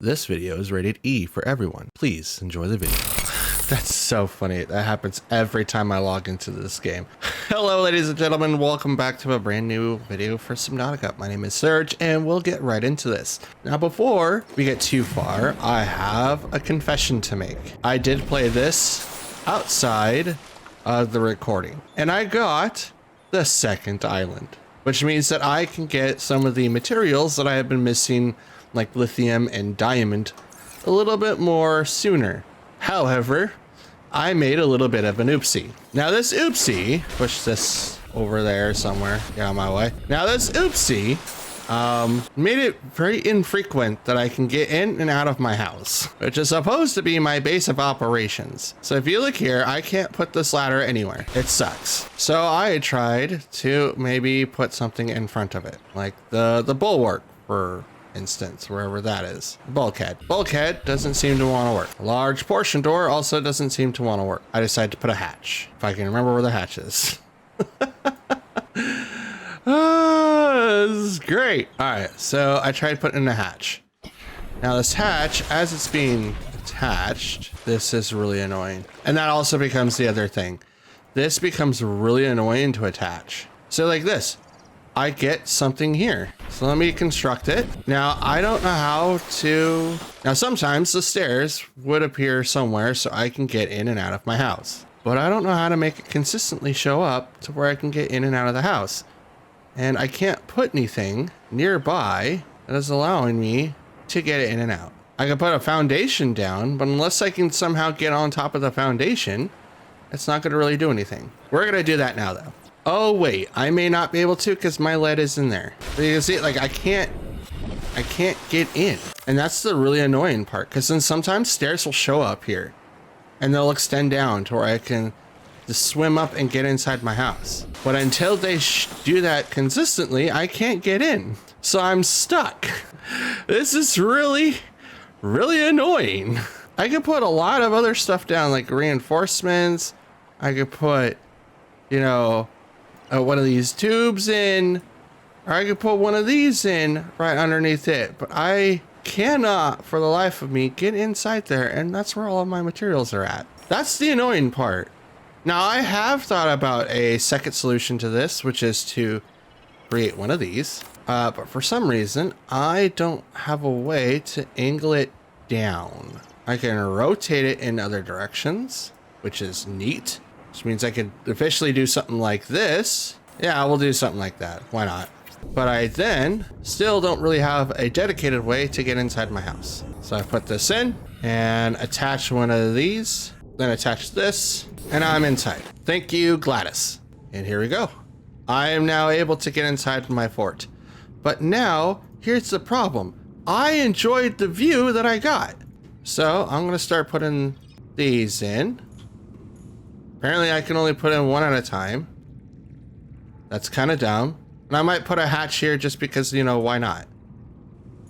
This video is rated E for everyone. Please enjoy the video. That's so funny. That happens every time I log into this game. Hello, ladies and gentlemen. Welcome back to a brand new video for Subnautica. My name is Serge, and we'll get right into this. Now, before we get too far, I have a confession to make. I did play this outside of the recording, and I got the second island, which means that I can get some of the materials that I have been missing, like lithium and diamond, a little bit more sooner. However, I made a little bit of an oopsie. Now this oopsie, push this over there somewhere, get out of my way. Now this oopsie made it very infrequent that I can get in and out of my house, which is supposed to be my base of operations. So if you look here, I can't put this ladder anywhere. It sucks. So I tried to maybe put something in front of it, like the bulwark, for instance, wherever that is. Bulkhead. Bulkhead doesn't seem to want to work. A large portion door also doesn't seem to want to work. I decided to put a hatch, if I can remember where the hatch is. This is great. All right, so I tried putting in a hatch. Now this hatch, as it's being attached, this is really annoying. And that also becomes the other thing. This becomes really annoying to attach. So like this, I get something here. So let me construct it. Now, I don't know how to... Now, sometimes the stairs would appear somewhere so I can get in and out of my house. But I don't know how to make it consistently show up to where I can get in and out of the house. And I can't put anything nearby that is allowing me to get it in and out. I can put a foundation down, but unless I can somehow get on top of the foundation, it's not going to really do anything. We're going to do that now, though. Oh, wait, I may not be able to because my lead is in there. But you can see, like, I can't get in. And that's the really annoying part, because then sometimes stairs will show up here and they'll extend down to where I can just swim up and get inside my house. But until they do that consistently, I can't get in. So I'm stuck. This is really, really annoying. I could put a lot of other stuff down, like reinforcements. I could put, you know, one of these tubes in, or I could put one of these in right underneath it, but I cannot for the life of me get inside there, and that's where all of my materials are at. That's the annoying part. Now I have thought about a second solution to this, which is to create one of these, but for some reason I don't have a way to angle it down. I can rotate it in other directions, which is neat. Which means I could officially do something like this. Yeah, we'll do something like that. Why not? But I then still don't really have a dedicated way to get inside my house. So I put this in and attach one of these, then attach this, and now I'm inside. Thank you, Gladys. And here we go. I am now able to get inside my fort. But now, here's the problem. I enjoyed the view that I got. So I'm gonna start putting these in. Apparently I can only put in one at a time. That's kind of dumb. And I might put a hatch here just because, you know, why not?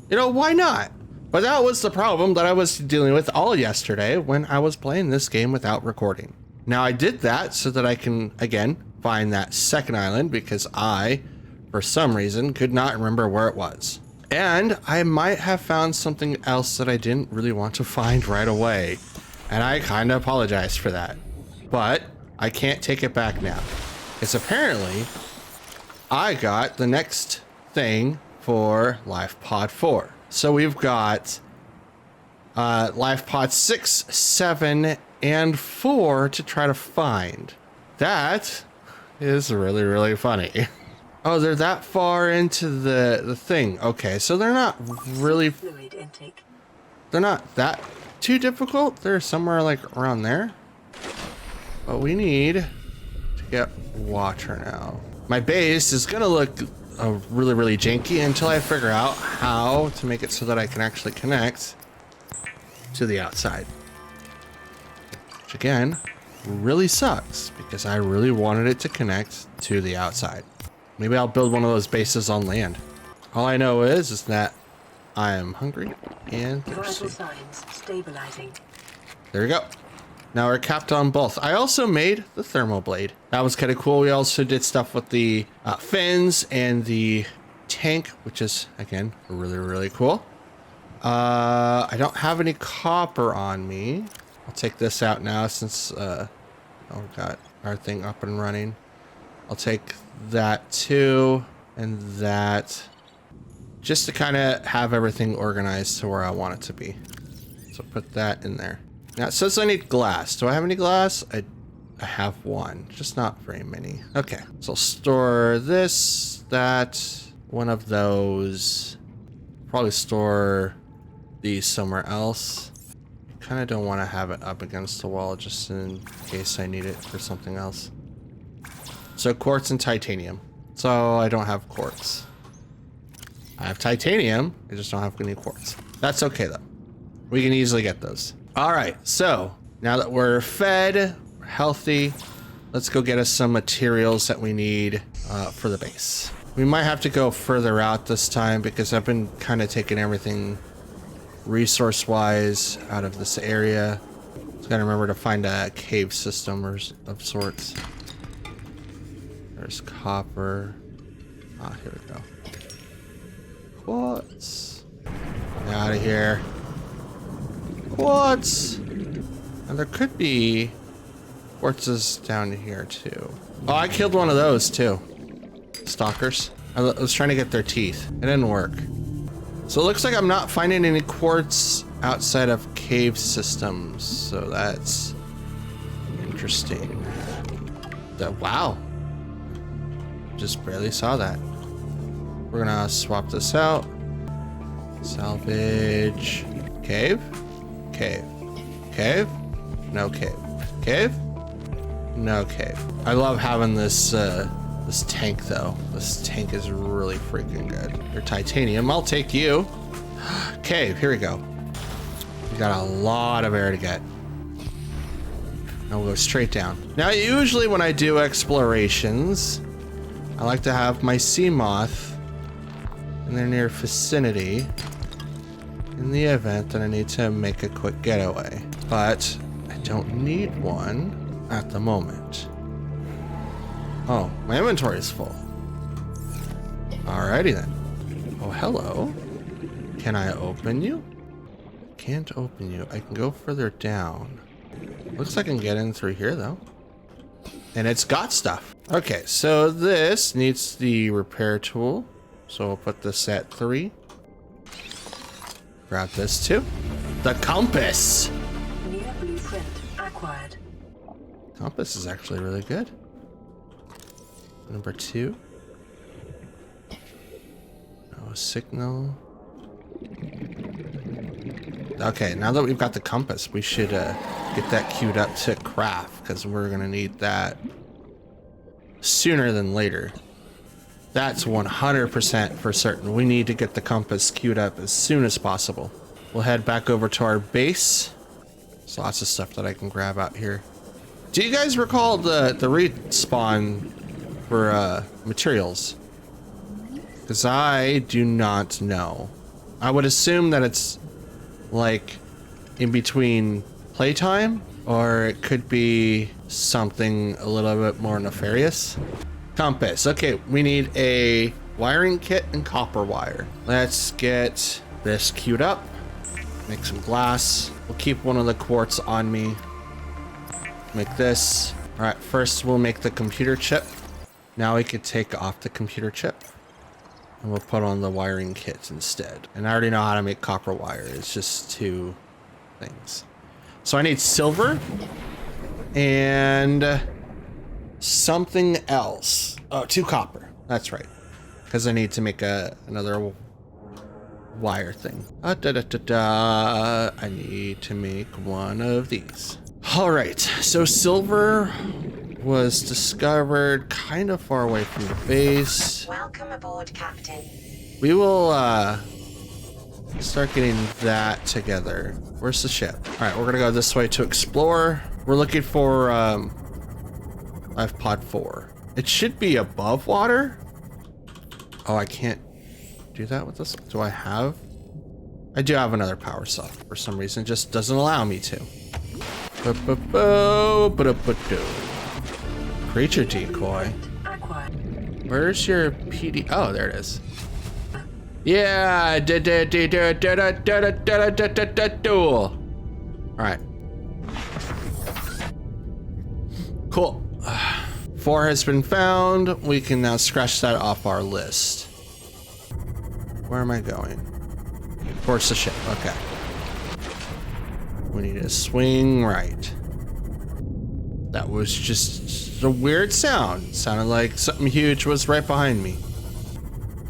You know, why not? But that was the problem that I was dealing with all yesterday when I was playing this game without recording. Now I did that so that I can, again, find that second island because I, for some reason, could not remember where it was. And I might have found something else that I didn't really want to find right away. And I kind of apologize for that. But I can't take it back now. It's apparently I got the next thing for Life Pod 4. So we've got Life Pod 6, 7, and 4 to try to find. That is really, really funny. Oh, they're that far into the thing. Okay, so they're not really... Fluid intake. They're not that too difficult. They're somewhere like around there. But we need to get water now. My base is gonna look really, really janky until I figure out how to make it so that I can actually connect to the outside. Which again, really sucks because I really wanted it to connect to the outside. Maybe I'll build one of those bases on land. All I know is that I am hungry and thirsty. Vital signs stabilizing. There we go. Now we're capped on both. I also made the thermal blade. That was kind of cool. We also did stuff with the fins and the tank, which is, again, really, really cool. I don't have any copper on me. I'll take this out now since we got our thing up and running. I'll take that too and that just to kind of have everything organized to where I want it to be. So put that in there. Now it says I need glass. Do I have any glass? I have one, just not very many. Okay, so I'll store this, that, one of those. Probably store these somewhere else. Kind of don't want to have it up against the wall just in case I need it for something else. So quartz and titanium. So I don't have quartz. I have titanium, I just don't have any quartz. That's okay though. We can easily get those. All right, so now that we're fed, we're healthy, let's go get us some materials that we need for the base. We might have to go further out this time because I've been kind of taking everything resource-wise out of this area. Just gotta remember to find a cave system or of sorts. There's copper. Ah, here we go. Quartz. Out of here. Quartz. And there could be quartzes down here too. Oh, I killed one of those too. Stalkers. I was trying to get their teeth. It didn't work. So it looks like I'm not finding any quartz outside of cave systems. So that's interesting. Wow. Just barely saw that. We're gonna swap this out. Salvage. Cave? Cave. Cave? No cave. Cave? No cave. I love having this this tank though. This tank is really freaking good. You're titanium. I'll take you. Cave, here we go. We got a lot of air to get. Now we'll go straight down. Now usually when I do explorations, I like to have my sea moth in their near vicinity in the event that I need to make a quick getaway. But I don't need one at the moment. Oh, my inventory is full. Alrighty then. Oh, hello. Can I open you? Can't open you. I can go further down. Looks like I can get in through here though. And it's got stuff. Okay, so this needs the repair tool. So we'll put this at 3. Grab this too. The compass. New blueprint acquired. Compass is actually really good. Number 2. No signal. Okay, now that we've got the compass, we should get that queued up to craft because we're gonna need that sooner than later. That's 100% for certain. We need to get the compass queued up as soon as possible. We'll head back over to our base. There's lots of stuff that I can grab out here. Do you guys recall the respawn for materials? Because I do not know. I would assume that it's like in between playtime, or it could be something a little bit more nefarious. Compass. Okay, we need a wiring kit and copper wire. Let's get this queued up. Make some glass. We'll keep one of the quartz on me. Make this. All right, first we'll make the computer chip. Now we could take off the computer chip and we'll put on the wiring kit instead. And I already know how to make copper wire. It's just 2 things. So I need silver and something else. Oh, 2 copper. That's right. Because I need to make another wire thing. I need to make one of these. All right. So silver was discovered kind of far away from the base. Welcome aboard, Captain. We will start getting that together. Where's the ship? All right, we're gonna go this way to explore. We're looking for life pod 4. It should be above water. Oh, I can't do that with this. Do I have? I do have another power cell. For some reason, it just doesn't allow me to. Creature decoy. Where's your PD? Oh, there it is. Yeah. All right. Cool. 4 has been found. We can now scratch that off our list. Where am I going? Towards the ship. Okay. We need to swing right. That was just a weird sound. It sounded like something huge was right behind me.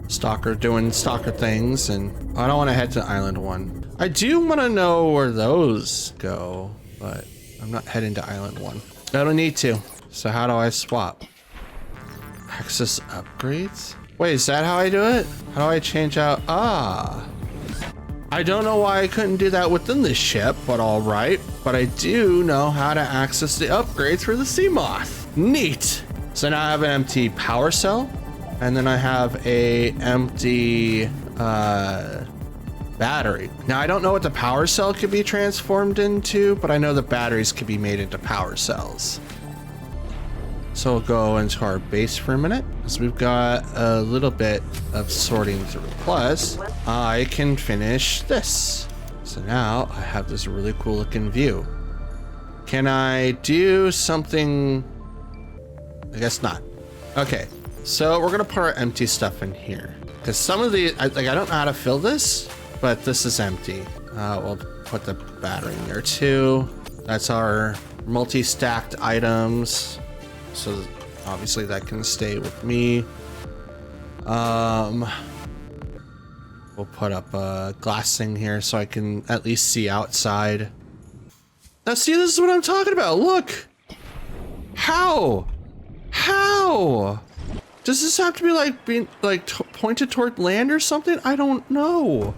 Stalker doing stalker things, and I don't want to head to Island 1. I do want to know where those go, but I'm not heading to Island 1. I don't need to. So how do I swap? Access upgrades? Wait, is that how I do it? How do I change out? Ah. I don't know why I couldn't do that within the ship, but all right. But I do know how to access the upgrades for the Seamoth. Neat. So now I have an empty power cell, and then I have a empty battery. Now I don't know what the power cell could be transformed into, but I know the batteries could be made into power cells. So we'll go into our base for a minute, because we've got a little bit of sorting through. Plus, I can finish this. So now I have this really cool looking view. Can I do something? I guess not. Okay, so we're gonna put our empty stuff in here, because some of the, I don't know how to fill this, but this is empty. We'll put the battery in there too. That's our multi-stacked items. So obviously that can stay with me. We'll put up a glass thing here so I can at least see outside. Now see, this is what I'm talking about. Look. How? Does this have to be like being like pointed toward land or something? I don't know.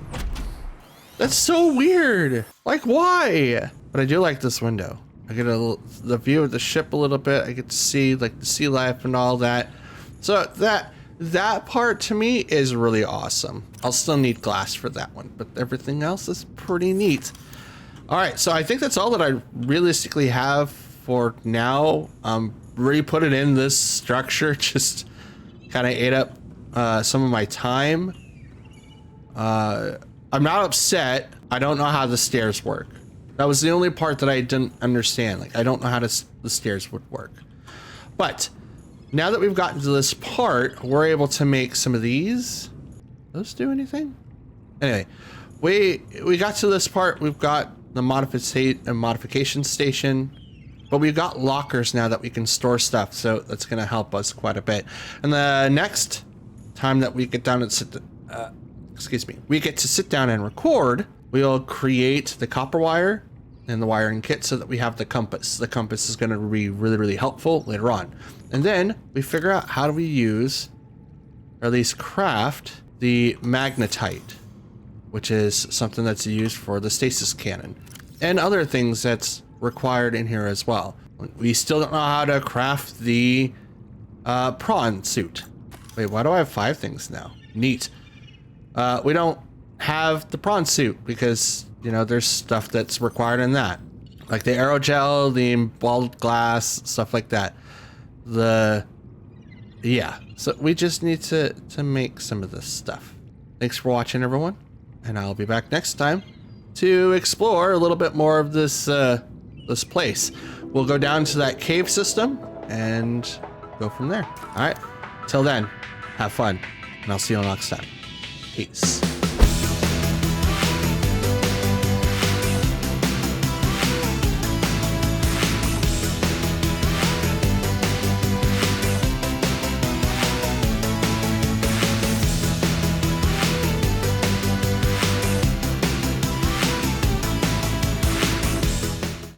That's so weird. Like, why? But I do like this window. I get the view of the ship a little bit. I get to see like the sea life and all that. So that part to me is really awesome. I'll still need glass for that one, but everything else is pretty neat. All right, so I think that's all that I realistically have for now. Really put it in this structure, just kind of ate up some of my time. I'm not upset. I don't know how the stairs work. That was the only part that I didn't understand. Like, I don't know how the stairs would work. But now that we've gotten to this part, we're able to make some of these. Those do anything? Anyway, we got to this part. We've got the modification station, but we've got lockers now that we can store stuff. So that's going to help us quite a bit. And the next time that we get down and we get to sit down and record, we'll create the copper wire and the wiring kit so that we have the compass. The compass is going to be really, really helpful later on. And then we figure out how do we use, or at least craft, the magnetite, which is something that's used for the stasis cannon and other things that's required in here as well. We still don't know how to craft the prawn suit. Wait, why do I have 5 things now? Neat. We don't have the prawn suit because, you know, there's stuff that's required in that, like the aerogel, the emballed glass, stuff like that. Yeah, so we just need to make some of this stuff. Thanks for watching, everyone, and I'll be back next time to explore a little bit more of this this place. We'll go down to that cave system and go from there. All right, till then, have fun, and I'll see you next time. Peace.